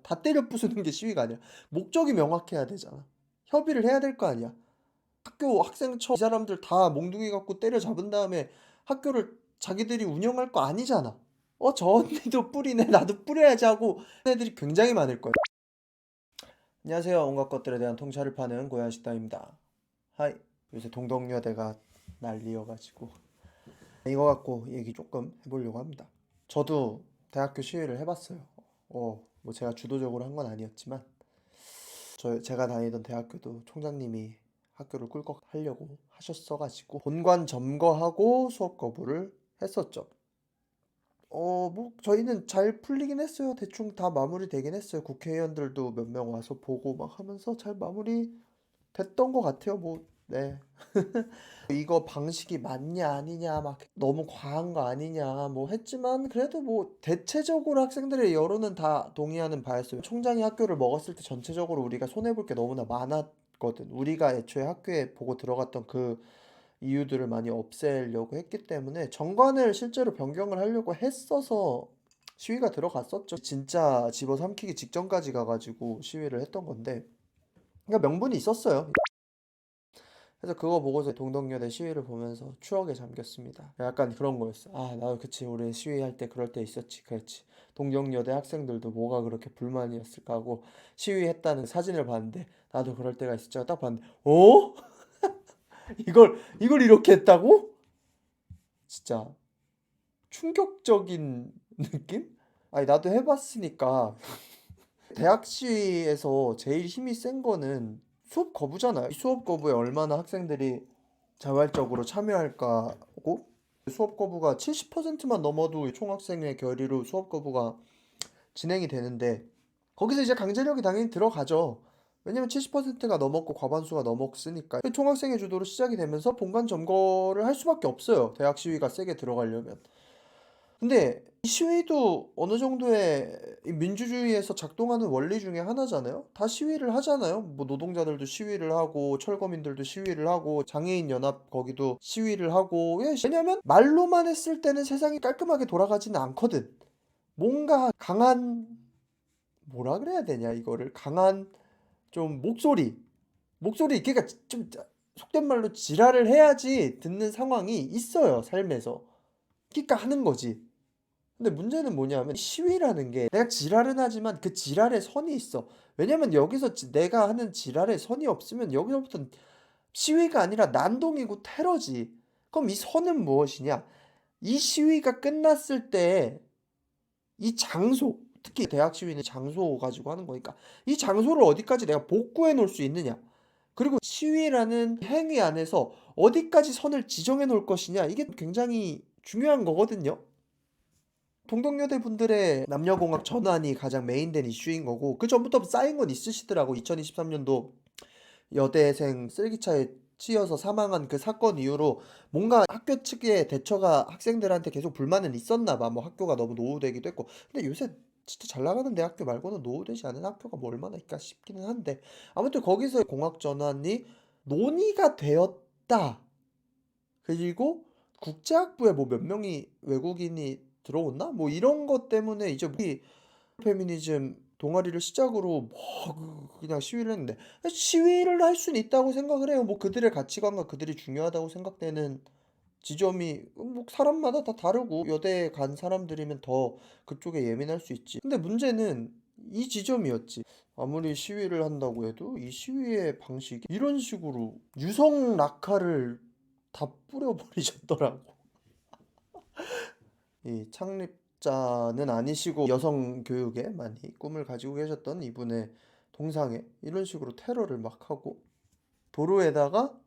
다 때려 부수는 게 시위가 아니라 목적이 명확해야 되잖아. 협의를 해야 될 거 아니야. 학교 학생처 이 사람들 다 몽둥이 갖고 때려잡은 다음에 학교를 자기들이 운영할 거 아니잖아. 저 언니도 뿌리네 나도 뿌려야지 하고 애들이 굉장히 많을 거야. 안녕하세요. 온갖 것들에 대한 통찰을 파는 고양식당입니다. 하이. 요새 동덕여대가 난리여가지고 이거 갖고 얘기 조금 해보려고 합니다. 저도 대학교 시위를 해봤어요. 뭐 제가 주도적으로 한 건 아니었지만 제가 다니던 대학교도 총장님이 학교를 꿀꺽하려고 하셨어가지고 본관 점거하고 수업 거부를 했었죠. 뭐 저희는 잘 풀리긴 했어요. 대충 다 마무리되긴 했어요. 국회의원들도 몇 명 와서 보고 막 하면서 잘 마무리 됐던 것 같아요. 뭐 네. 이거 방식이 맞냐 아니냐 막 너무 과한 거 아니냐 뭐 했지만 그래도 뭐 대체적으로 학생들의 여론은 다 동의하는 바였어요. 총장이 학교를 먹었을 때 전체적으로 우리가 손해볼 게 너무나 많았거든. 우리가 애초에 학교에 보고 들어갔던 그 이유들을 많이 없애려고 했기 때문에 정관을 실제로 변경을 하려고 했어서 시위가 들어갔었죠. 진짜 집어삼키기 직전까지 가가지고 시위를 했던 건데 그러니까 명분이 있었어요. 그래서 그거 보고서 동덕여대 시위를 보면서 추억에 잠겼습니다. 약간 그런 거였어. 나도 그치. 우리 시위할 때 그럴 때 있었지. 그렇지. 동덕여대 학생들도 뭐가 그렇게 불만이었을까 하고 시위했다는 사진을 봤는데 나도 그럴 때가 있었죠. 딱 봤는데 이걸 이렇게 했다고? 진짜 충격적인 느낌? 아니 나도 해봤으니까 대학 시위에서 제일 힘이 센 거는 수업 거부잖아요. 수업 거부에 얼마나 학생들이 자발적으로 참여할까 하고 수업 거부가 70%만 넘어도 총학생회 결의로 수업 거부가 진행이 되는데 거기서 이제 강제력이 당연히 들어가죠. 왜냐면 70%가 넘었고 과반수가 넘었으니까 총학생회 주도로 시작이 되면서 본관 점거를 할 수밖에 없어요. 대학 시위가 세게 들어가려면. 근데 이 시위도 어느 정도의 이 민주주의에서 작동하는 원리 중에 하나잖아요. 다 시위를 하잖아요. 뭐 노동자들도 시위를 하고 철거민들도 시위를 하고 장애인 연합 거기도 시위를 하고 왜냐면 말로만 했을 때는 세상이 깔끔하게 돌아가지는 않거든. 뭔가 강한 뭐라 그래야 되냐 이거를 강한 좀 목소리 그러니까 좀 속된 말로 지랄을 해야지 듣는 상황이 있어요 삶에서. 그러니까 하는 거지. 근데 문제는 뭐냐면 시위라는 게 내가 지랄은 하지만 그 지랄에 선이 있어. 왜냐면 여기서 내가 하는 지랄에 선이 없으면 여기서부터 시위가 아니라 난동이고 테러지. 그럼 이 선은 무엇이냐? 이 시위가 끝났을 때 이 장소, 특히 대학 시위는 장소 가지고 하는 거니까 이 장소를 어디까지 내가 복구해 놓을 수 있느냐? 그리고 시위라는 행위 안에서 어디까지 선을 지정해 놓을 것이냐? 이게 굉장히 중요한 거거든요. 동덕여대 분들의 남녀공학 전환이 가장 메인된 이슈인 거고 그 전부터 쌓인 건 있으시더라고. 2023년도 여대생 쓰레기차에 치여서 사망한 그 사건 이후로 뭔가 학교 측의 대처가 학생들한테 계속 불만은 있었나 봐. 뭐 학교가 너무 노후되기도 했고. 근데 요새 진짜 잘 나가는 대학교 말고는 노후되지 않은 학교가 뭐 얼마나 있까 싶기는 한데 아무튼 거기서 공학 전환이 논의가 되었다. 그리고 국제학부에 뭐 몇 명이 외국인이 들어왔나? 뭐 이런 것 때문에 이제 우리 페미니즘 동아리를 시작으로 뭐 그냥 시위를 했는데 시위를 할 수는 있다고 생각을 해요. 뭐 그들의 가치관과 그들이 중요하다고 생각되는 지점이 뭐 사람마다 다 다르고 여대에 간 사람들이면 더 그쪽에 예민할 수 있지. 근데 문제는 이 지점이었지. 아무리 시위를 한다고 해도 이 시위의 방식이 이런 식으로 유성 낙하를 다 뿌려버리셨더라고. 이 창립자는 아니시고 여성 교육에 많이 꿈을 가지고 계셨던 이분의 동상에 이런 식으로 테러를 막 하고 도로에다가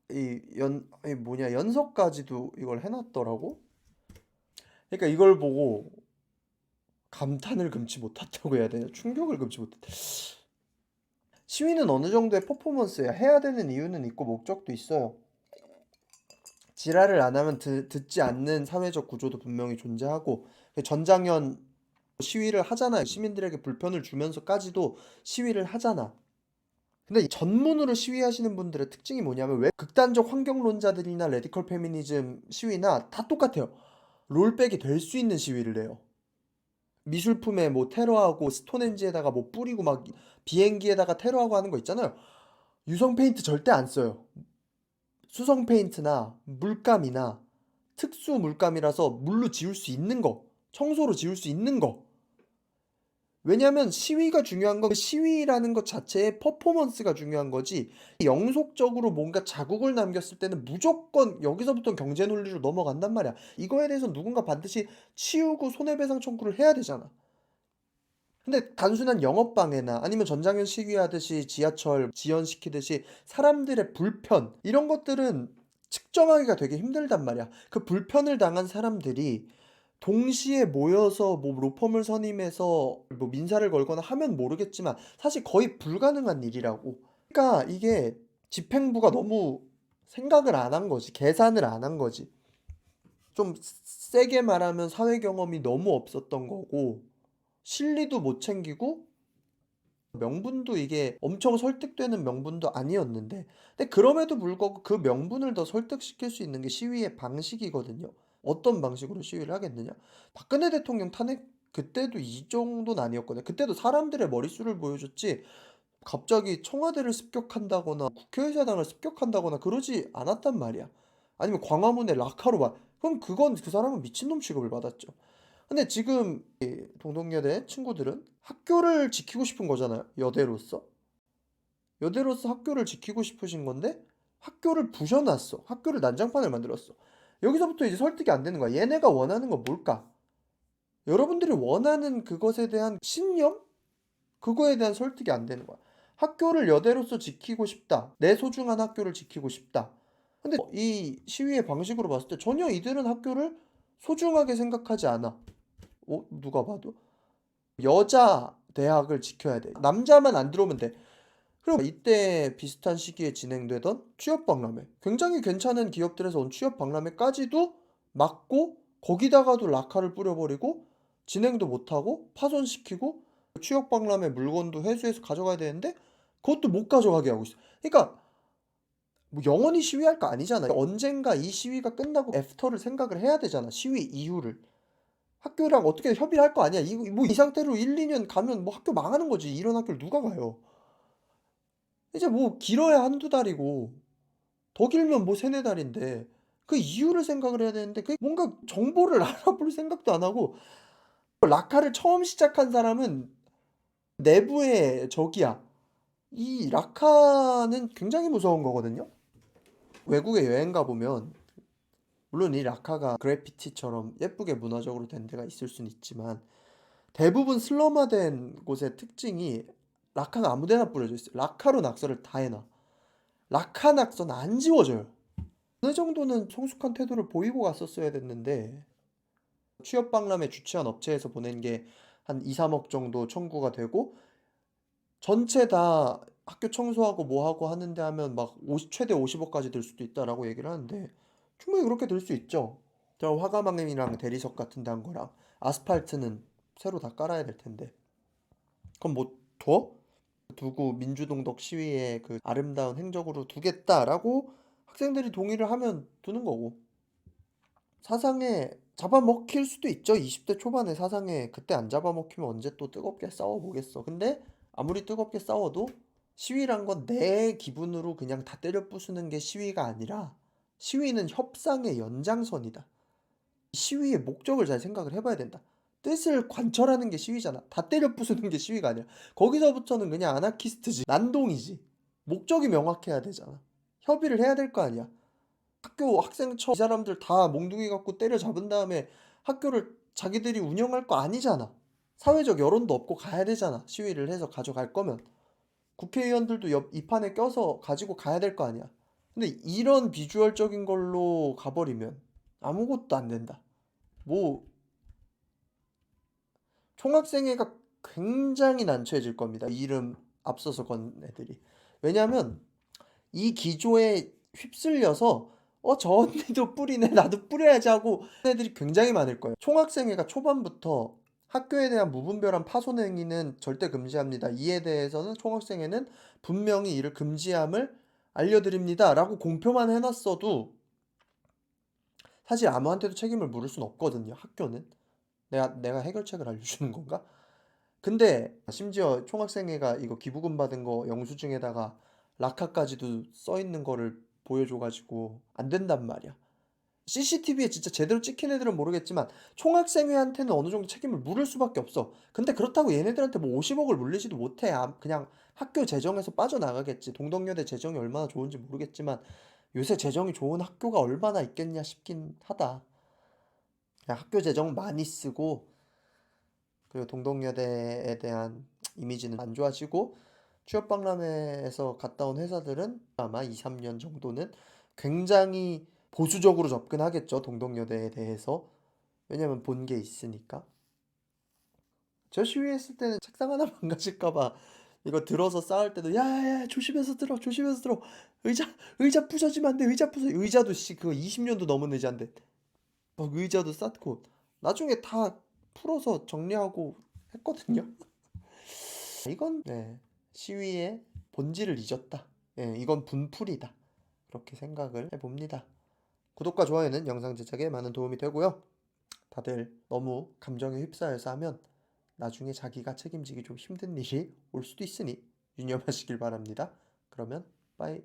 이 뭐냐 연석까지도 이걸 해놨더라고. 그러니까 이걸 보고 감탄을 금치 못했다고 해야 되나? 충격을 금치 못했다. 시위는 어느 정도의 퍼포먼스야. 해야 되는 이유는 있고 목적도 있어요. 지랄을 안 하면 듣지 않는 사회적 구조도 분명히 존재하고 전장현 시위를 하잖아요. 시민들에게 불편을 주면서까지도 시위를 하잖아. 근데 이 전문으로 시위하시는 분들의 특징이 뭐냐면 왜 극단적 환경론자들이나 레디컬 페미니즘 시위나 다 똑같아요. 롤백이 될 수 있는 시위를 해요. 미술품에 뭐 테러하고 스톤헨지에다가 뭐 뿌리고 막 비행기에다가 테러하고 하는 거 있잖아요. 유성 페인트 절대 안 써요. 수성 페인트나 물감이나 특수 물감이라서 물로 지울 수 있는 거, 청소로 지울 수 있는 거. 왜냐면 시위가 중요한 건 그 시위라는 것 자체의 퍼포먼스가 중요한 거지, 영속적으로 뭔가 자국을 남겼을 때는 무조건 여기서부터 경제 논리로 넘어간단 말이야. 이거에 대해서 누군가 반드시 치우고 손해배상 청구를 해야 되잖아. 근데 단순한 영업방해나 아니면 전장현 시위하듯이 지하철 지연시키듯이 사람들의 불편, 이런 것들은 측정하기가 되게 힘들단 말이야. 그 불편을 당한 사람들이 동시에 모여서 뭐 로펌을 선임해서 뭐 민사를 걸거나 하면 모르겠지만 사실 거의 불가능한 일이라고. 그러니까 이게 집행부가 너무 생각을 안 한 거지. 계산을 안 한 거지. 좀 세게 말하면 사회 경험이 너무 없었던 거고, 실리도 못 챙기고, 명분도 이게 엄청 설득되는 명분도 아니었는데, 근데 그럼에도 불구하고 그 명분을 더 설득시킬 수 있는 게 시위의 방식이거든요. 어떤 방식으로 시위를 하겠느냐? 박근혜 대통령 탄핵 그때도 이 정도는 아니었거든요. 그때도 사람들의 머릿수를 보여줬지 갑자기 청와대를 습격한다거나 국회의사당을 습격한다거나 그러지 않았단 말이야. 아니면 광화문에 락하로 막, 그럼 그건 그 사람은 미친놈 취급을 받았죠. 근데 지금 이 동덕여대 친구들은 학교를 지키고 싶은 거잖아요. 여대로서. 여대로서 학교를 지키고 싶으신 건데 학교를 부셔놨어. 학교를 난장판을 만들었어. 여기서부터 이제 설득이 안 되는 거야. 얘네가 원하는 건 뭘까? 여러분들이 원하는 그것에 대한 신념? 그거에 대한 설득이 안 되는 거야. 학교를 여대로서 지키고 싶다. 내 소중한 학교를 지키고 싶다. 근데 이 시위의 방식으로 봤을 때 전혀 이들은 학교를 소중하게 생각하지 않아. 누가 봐도. 여자 대학을 지켜야 돼. 남자만 안 들어오면 돼. 그리고 이때 비슷한 시기에 진행되던 취업 박람회. 굉장히 괜찮은 기업들에서 온 취업 박람회까지도 막고 거기다가도 락화를 뿌려버리고 진행도 못하고 파손시키고 취업 박람회 물건도 회수해서 가져가야 되는데 그것도 못 가져가게 하고 있어. 그러니까 뭐 영원히 시위할 거 아니잖아. 언젠가 이 시위가 끝나고 애프터를 생각을 해야 되잖아. 시위 이후를. 학교랑 어떻게 협의를 할 거 아니야. 뭐 이 상태로 1, 2년 가면 뭐 학교 망하는 거지. 이런 학교를 누가 가요. 이제 뭐 길어야 한두 달이고 더 길면 뭐 세네 달인데 그 이유를 생각을 해야 되는데 그 뭔가 정보를 알아볼 생각도 안 하고, 라카를 처음 시작한 사람은 내부의 적이야. 이 라카는 굉장히 무서운 거거든요. 외국에 여행 가보면 물론 이 라카가 그래피티처럼 예쁘게 문화적으로 된 데가 있을 수는 있지만 대부분 슬럼화된 곳의 특징이 라카가 아무 데나 뿌려져 있어요. 라카로 낙서를 다 해놔. 라카 낙서는 안 지워져요. 어느 정도는 성숙한 태도를 보이고 갔었어야 됐는데 취업 박람회 주최한 업체에서 보낸 게 한 2, 3억 정도 청구가 되고 전체 다 학교 청소하고 뭐 하고 하는데 하면 막 최대 50억까지 들 수도 있다라고 얘기를 하는데 충분히 그렇게 들 수 있죠. 저 화가망이랑 대리석 같은 데 한 거랑 아스팔트는 새로 다 깔아야 될 텐데 그럼 뭐 둬? 두고 민주동덕 시위의 그 아름다운 행적으로 두겠다라고 학생들이 동의를 하면 두는 거고, 사상에 잡아먹힐 수도 있죠. 20대 초반에 사상에 그때 안 잡아먹히면 언제 또 뜨겁게 싸워보겠어. 근데 아무리 뜨겁게 싸워도 시위란 건 내 기분으로 그냥 다 때려 부수는 게 시위가 아니라 시위는 협상의 연장선이다. 시위의 목적을 잘 생각을 해봐야 된다. 뜻을 관철하는 게 시위잖아. 다 때려 부수는 게 시위가 아니야. 거기서부터는 그냥 아나키스트지. 난동이지. 목적이 명확해야 되잖아. 협의를 해야 될 거 아니야. 학교 학생처 이 사람들 다 몽둥이 갖고 때려잡은 다음에 학교를 자기들이 운영할 거 아니잖아. 사회적 여론도 없고 가야 되잖아. 시위를 해서 가져갈 거면. 국회의원들도 이 판에 껴서 가지고 가야 될 거 아니야. 근데 이런 비주얼적인 걸로 가버리면 아무것도 안 된다. 뭐 총학생회가 굉장히 난처해질 겁니다. 이름 앞서서 건 애들이. 왜냐면 이 기조에 휩쓸려서 저 언니도 뿌리네 나도 뿌려야지 하고 애들이 굉장히 많을 거예요. 총학생회가 초반부터 학교에 대한 무분별한 파손 행위는 절대 금지합니다. 이에 대해서는 총학생회는 분명히 이를 금지함을 알려드립니다 라고 공표만 해놨어도 사실 아무한테도 책임을 물을 순 없거든요. 학교는. 내가 해결책을 알려주는 건가? 근데 심지어 총학생회가 이거 기부금 받은 거 영수증에다가 라카까지도 써 있는 거를 보여줘 가지고 안 된단 말이야. CCTV에 진짜 제대로 찍힌 애들은 모르겠지만 총학생회한테는 어느 정도 책임을 물을 수밖에 없어. 근데 그렇다고 얘네들한테 뭐 50억을 물리지도 못해. 그냥 학교 재정에서 빠져나가겠지. 동덕여대 재정이 얼마나 좋은지 모르겠지만 요새 재정이 좋은 학교가 얼마나 있겠냐 싶긴 하다. 그냥 학교 재정 많이 쓰고 그리고 동덕여대에 대한 이미지는 안 좋아지고 취업박람회에서 갔다 온 회사들은 아마 2-3년 정도는 굉장히 보수적으로 접근하겠죠, 동덕여대에 대해서. 왜냐면 본 게 있으니까. 저 시위했을 때는 책상 하나 망가질까 봐 이거 들어서 싸울 때도 야야야 조심해서 들어 조심해서 들어 의자 부서지면 안 돼 의자 부서 의자도 씨 그거 20년도 넘은 의자인데 막 의자도 쌓고 나중에 다 풀어서 정리하고 했거든요. 이건 네, 시위의 본질을 잊었다. 예, 이건 분풀이다. 그렇게 생각을 해봅니다. 구독과 좋아요는 영상 제작에 많은 도움이 되고요. 다들 너무 감정에 휩싸여서 하면 나중에 자기가 책임지기 좀 힘든 일이 올 수도 있으니 유념하시길 바랍니다. 그러면 빠이.